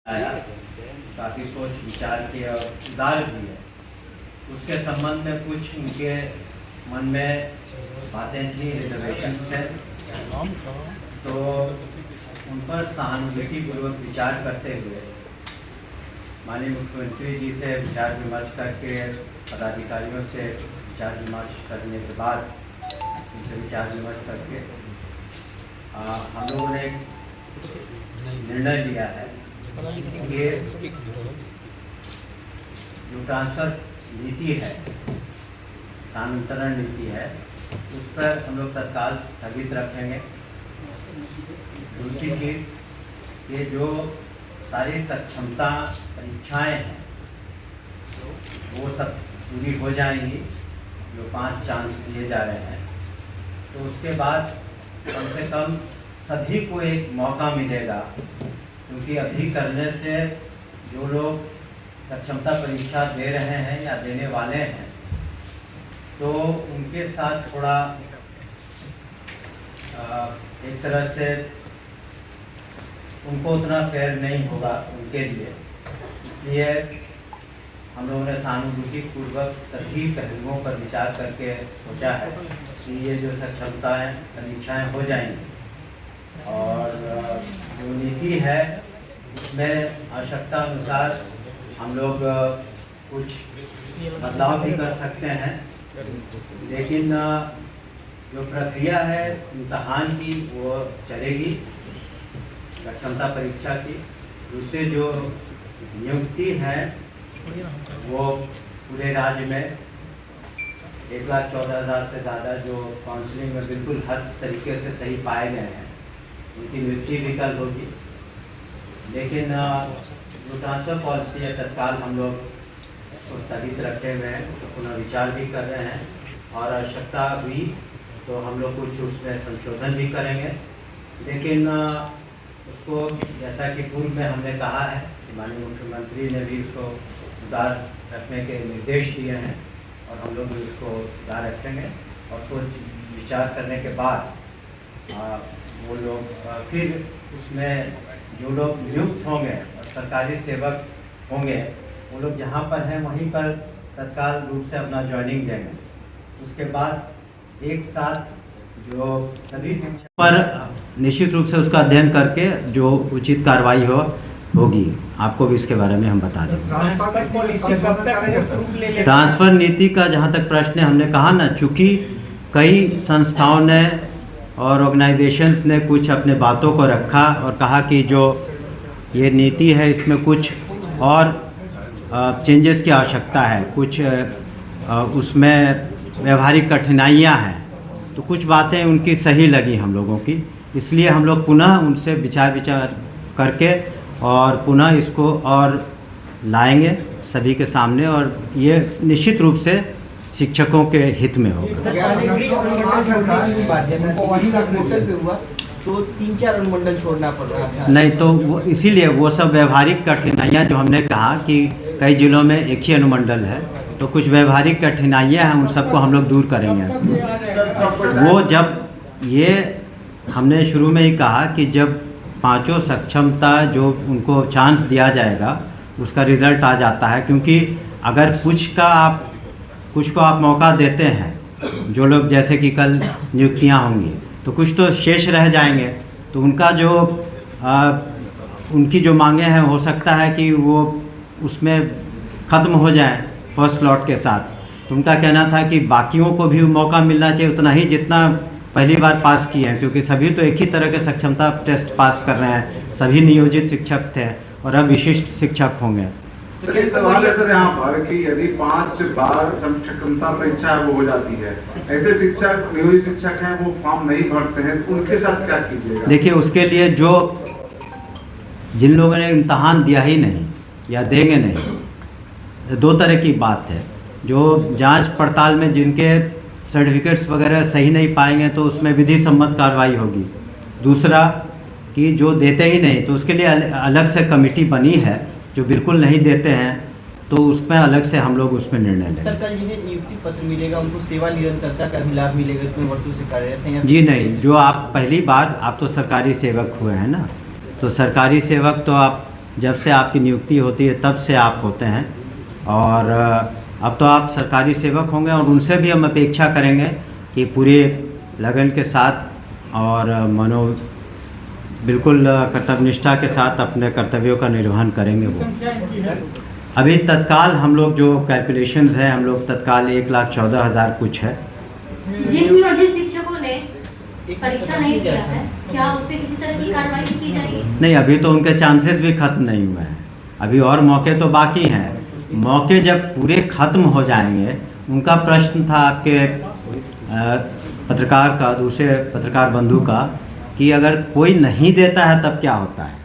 आया, काफ़ी सोच विचार की और सुधार भी है। उसके संबंध में कुछ उनके मन में बातें थी, रिजर्वेशन थे, तो उन पर सहानुभूतिपूर्वक विचार करते हुए माननीय मुख्यमंत्री जी से विचार विमर्श करके, पदाधिकारियों से विचार विमर्श करने के बाद, उनसे विचार विमर्श करके हम लोगों ने निर्णय लिया है कि जो ट्रांसफ़र नीति है, स्थानांतरण नीति है, उस पर हम लोग तत्काल स्थगित रखेंगे। दूसरी चीज़, ये जो सारी सक्षमता परीक्षाएं हैं वो सब पूरी हो जाएंगी, जो 5 चांस दिए जा रहे हैं, तो उसके बाद कम से कम सभी को एक मौका मिलेगा, क्योंकि अभी करने से जो लोग सक्षमता परीक्षा दे रहे हैं या देने वाले हैं, तो उनके साथ थोड़ा एक तरह से उनको उतना फेयर नहीं होगा उनके लिए। इसलिए हम लोगों ने सहानुभूतिपूर्वक सभी पहलुओं पर विचार करके सोचा है कि ये जो सक्षमताएँ परीक्षाएँ हो जाएंगी और जो नीति है उसमें आवश्यकता अनुसार हम लोग कुछ बदलाव भी कर सकते हैं, लेकिन जो प्रक्रिया है इम्तहान की वो चलेगी, सक्षमता परीक्षा की। दूसरे जो नियुक्ति है वो पूरे राज्य में 1,14,000 से ज़्यादा जो काउंसलिंग में बिल्कुल हर तरीके से सही पाए गए हैं, उनकी नियुक्ति भी कल होगी। लेकिन जो ट्रांसफ़र पॉलिसी है तत्काल हम लोग उसको स्थगित रखे हुए हैं, तो पुनः विचार भी कर रहे हैं और आवश्यकता हुई तो हम लोग कुछ उसमें संशोधन भी करेंगे। लेकिन उसको जैसा कि पूर्व में हमने कहा है कि माननीय मुख्यमंत्री ने भी उसको सुधार रखने के निर्देश दिए हैं और हम लोग भी उसको सुधार रखेंगे और सोच विचार करने के बाद वो लोग फिर उसमें जो लोग नियुक्त होंगे और सरकारी सेवक होंगे, वो लोग जहाँ पर हैं वहीं पर तत्काल रूप से अपना ज्वाइनिंग देंगे। उसके बाद एक साथ जो सभी पर निश्चित रूप से उसका अध्ययन करके जो उचित कार्रवाई होगी, आपको भी इसके बारे में हम बता देंगे। ट्रांसफ़र नीति का जहाँ तक प्रश्न है, हमने कहा ना, चूँकि कई संस्थाओं ने और ऑर्गेनाइजेशंस ने कुछ अपने बातों को रखा और कहा कि जो ये नीति है इसमें कुछ और चेंजेस की आवश्यकता है, कुछ उसमें व्यवहारिक कठिनाइयाँ हैं, तो कुछ बातें उनकी सही लगी हम लोगों की। इसलिए हम लोग पुनः उनसे विचार करके और पुनः इसको और लाएंगे सभी के सामने, और ये निश्चित रूप से शिक्षकों के हित में होगा। तो 3-4 अनुमंडल छोड़ना पड़ रहा था। नहीं, तो वो इसीलिए वो सब व्यवहारिक कठिनाइयाँ जो हमने कहा कि कई जिलों में एक ही अनुमंडल है, तो कुछ व्यवहारिक कठिनाइयाँ हैं, उन सबको हम लोग दूर करेंगे। वो जब ये हमने शुरू में ही कहा कि जब 5 सक्षमता जो उनको चांस दिया जाएगा उसका रिज़ल्ट आ जाता है, क्योंकि अगर कुछ को आप मौका देते हैं, जो लोग जैसे कि कल नियुक्तियां होंगी, तो कुछ तो शेष रह जाएंगे, तो उनका जो उनकी जो मांगे हैं हो सकता है कि वो उसमें ख़त्म हो जाए फर्स्ट लॉट के साथ। तो उनका कहना था कि बाकियों को भी मौका मिलना चाहिए उतना ही जितना पहली बार पास किए हैं, क्योंकि सभी तो एक ही तरह के सक्षमता टेस्ट पास कर रहे हैं, सभी नियोजित शिक्षक थे और अब विशिष्ट शिक्षक होंगे। सर एक सवाल है सर यहाँ पर कि यदि 5 बार सक्षमता परीक्षा वो हो जाती है, ऐसे शिक्षक नियोजित शिक्षक हैं वो फॉर्म नहीं भरते हैं, तो उनके साथ क्या कीजिएगा? देखिए, उसके लिए जिन लोगों ने इम्तहान दिया ही नहीं या देंगे नहीं, 2 तरह की बात है। जो जांच पड़ताल में जिनके सर्टिफिकेट्स वगैरह सही नहीं पाएंगे तो उसमें विधि सम्मत कार्रवाई होगी। दूसरा कि जो देते ही नहीं, तो उसके लिए अलग से कमेटी बनी है, जो बिल्कुल नहीं देते हैं तो उसमें अलग से हम लोग उसमें निर्णय लेंगे। सर कल जिन्हें नियुक्ति पत्र मिलेगा उनको सेवा निरंतरता का भी लाभ मिलेगा, इतने वर्षों से कार्यरत हैं? जी नहीं, जो आप पहली बार, आप तो सरकारी सेवक हुए हैं ना, तो सरकारी सेवक तो आप जब से आपकी नियुक्ति होती है तब से आप होते हैं, और अब तो आप सरकारी सेवक होंगे और उनसे भी हम अपेक्षा करेंगे कि पूरे लगन के साथ और बिल्कुल कर्तव्यनिष्ठा के साथ अपने कर्तव्यों का निर्वहन करेंगे। वो अभी तत्काल हम लोग जो कैलकुलेशंस हैं, हम लोग तत्काल 1,14,000 कुछ है। जिन भी अधिक शिक्षकों ने परीक्षा नहीं दिया है, क्या उस पर किसी तरह की कार्रवाई की जाएगी? नहीं, अभी तो उनके चांसेस भी खत्म नहीं हुए हैं, अभी और मौके तो बाकी हैं। मौके जब पूरे खत्म हो जाएंगे, उनका प्रश्न था आपके पत्रकार का, दूसरे पत्रकार बंधु का, कि अगर कोई नहीं देता है तब क्या होता है,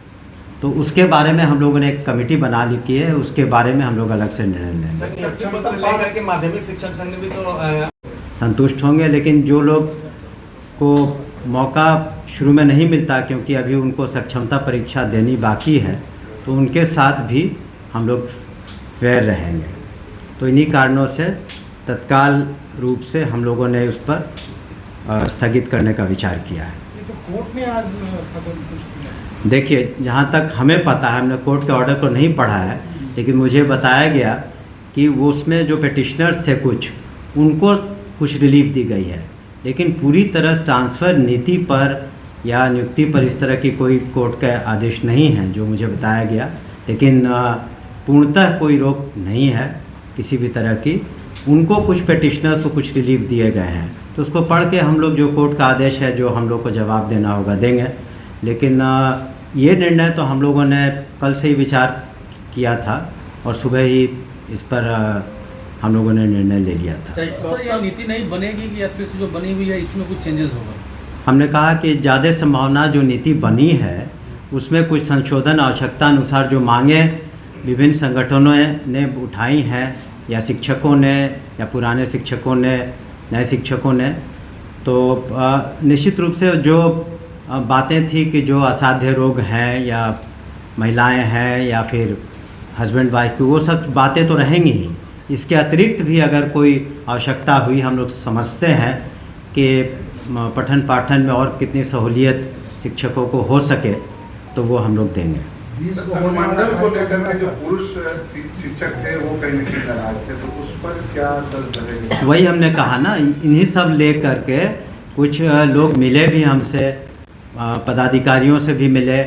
तो उसके बारे में हम लोगों ने एक कमेटी बना लिखी है, उसके बारे में हम लोग अलग से निर्णय लेंगे। माध्यमिक शिक्षक संघ भी तो संतुष्ट होंगे, लेकिन जो लोग को मौका शुरू में नहीं मिलता क्योंकि अभी उनको सक्षमता परीक्षा देनी बाकी है, तो उनके साथ भी हम लोग फेयर रहेंगे। तो इन्हीं कारणों से तत्काल रूप से हम लोगों ने उस पर स्थगित करने का विचार किया है। तो कोर्ट ने आज स्थगन, देखिए, जहाँ तक हमें पता है, हमने कोर्ट के ऑर्डर को नहीं पढ़ा है, लेकिन मुझे बताया गया कि वो उसमें जो पिटिशनर्स थे कुछ, उनको कुछ रिलीफ दी गई है, लेकिन पूरी तरह ट्रांसफ़र नीति पर या नियुक्ति पर इस तरह की कोई कोर्ट का आदेश नहीं है जो मुझे बताया गया। लेकिन पूर्णतः कोई रोक नहीं है किसी भी तरह की। उनको कुछ पिटिशनर्स को कुछ रिलीफ दिए गए हैं, तो उसको पढ़ के हम लोग जो कोर्ट का आदेश है, जो हम लोग को जवाब देना होगा देंगे। लेकिन ये निर्णय तो हम लोगों ने कल से ही विचार किया था और सुबह ही इस पर हम लोगों ने निर्णय ले लिया था। सर, ये नीति नहीं बनेगी कि या फिर जो बनी हुई है इसमें कुछ चेंजेस होगा? हमने कहा कि ज़्यादा संभावना जो नीति बनी है उसमें कुछ संशोधन आवश्यकता अनुसार जो मांगे विभिन्न संगठनों ने उठाई हैं, या शिक्षकों ने, या पुराने शिक्षकों ने, नए शिक्षकों ने, तो निश्चित रूप से जो बातें थी कि जो असाध्य रोग हैं या महिलाएं हैं या फिर हस्बैंड वाइफ की, वो सब बातें तो रहेंगी ही। इसके अतिरिक्त भी अगर कोई आवश्यकता हुई, हम लोग समझते हैं कि पठन पाठन में और कितनी सहूलियत शिक्षकों को हो सके, तो वो हम लोग देंगे। मंडल को लेकर के जो पुरुष शिक्षक थे वो कहीं न कहीं नाराज थे, तो उस पर क्या असर रहेगा? वही हमने कहा ना, इन्हीं सब ले करके कुछ लोग मिले भी हमसे, पदाधिकारियों से भी मिले,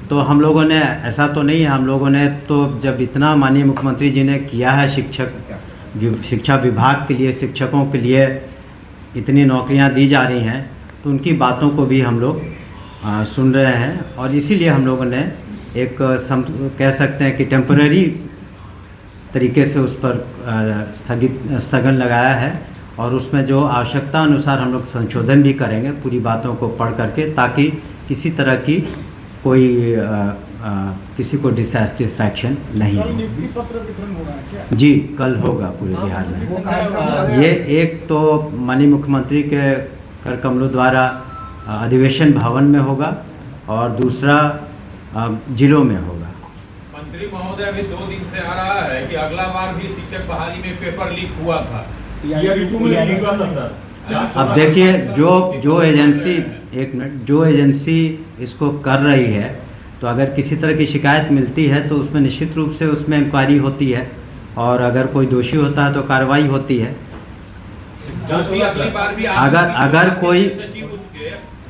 तो हम लोगों ने, ऐसा तो नहीं है, हम लोगों ने तो जब इतना माननीय मुख्यमंत्री जी ने किया है शिक्षा विभाग के लिए, शिक्षकों के लिए इतनी नौकरियां दी जा रही हैं, तो उनकी बातों को भी हम लोग सुन रहे हैं। और इसीलिए हम लोगों ने एक कह सकते हैं कि टेम्पररी तरीके से उस पर स्थगन लगाया है, और उसमें जो आवश्यकता अनुसार हम लोग संशोधन भी करेंगे पूरी बातों को पढ़ करके, ताकि किसी तरह की कोई किसी को डिससेटिस्फैक्शन नहीं हो। नियुक्ति पत्र वितरण हो रहा है क्या? जी, कल होगा पूरे बिहार में। ये एक तो माननीय मुख्यमंत्री के कर कमलों द्वारा अधिवेशन भवन में होगा, और दूसरा जिलों में होगा। मंत्री महोदय, अभी 2 दिन से आ रहा है कि अगला बार भी शिक्षक बहाली में पेपर लीक हुआ था। अब देखिए, जो एजेंसी, एक मिनट, जो एजेंसी इसको कर रही है, तो अगर किसी तरह की शिकायत मिलती है तो उसमें निश्चित रूप से उसमें इंक्वायरी होती है, और अगर कोई दोषी होता है तो कार्रवाई होती है। अगर कोई,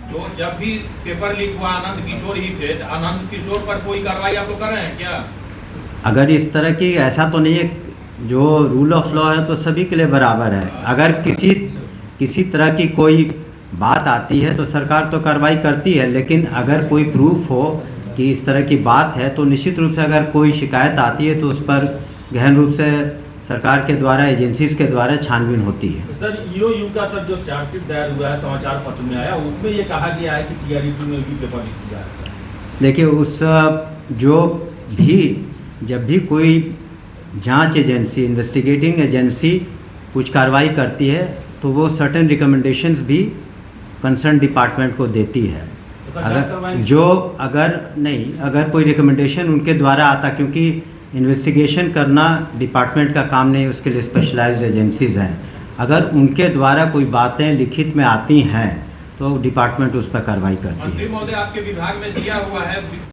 जो जब भी पेपर लीक हुआ आनंद किशोर ही थे, आनंद किशोर पर कोई कार्रवाई आप लोग कर रहे हैं क्या? अगर इस तरह की, ऐसा तो नहीं है, जो रूल ऑफ लॉ है तो सभी के लिए बराबर है। अगर किसी तरह की कोई बात आती है तो सरकार तो कार्रवाई करती है, लेकिन अगर कोई प्रूफ हो कि इस तरह की बात है, तो निश्चित रूप से अगर कोई शिकायत आती है तो उस पर गहन रूप से सरकार के द्वारा, एजेंसीज के द्वारा छानबीन होती है। सर, ईओयू का सर जो चार्जशीट दायर हुआ है, समाचार पत्र में आया, उसमें ये कहा गया है कि टीआरईटी में भी पेपर लीक हुआ है। सर देखिए, उस जब भी कोई जांच एजेंसी, इन्वेस्टिगेटिंग एजेंसी कुछ कार्रवाई करती है, तो वो सर्टेन रिकमेंडेशंस भी कंसर्न डिपार्टमेंट को देती है। अगर कोई रिकमेंडेशन उनके द्वारा आता, क्योंकि इन्वेस्टिगेशन करना डिपार्टमेंट का काम नहीं, उसके लिए स्पेशलाइज्ड एजेंसीज़ हैं, अगर उनके द्वारा कोई बातें लिखित में आती हैं तो डिपार्टमेंट उस पर कार्रवाई करती है। मंत्री महोदय, आपके विभाग में दिया हुआ है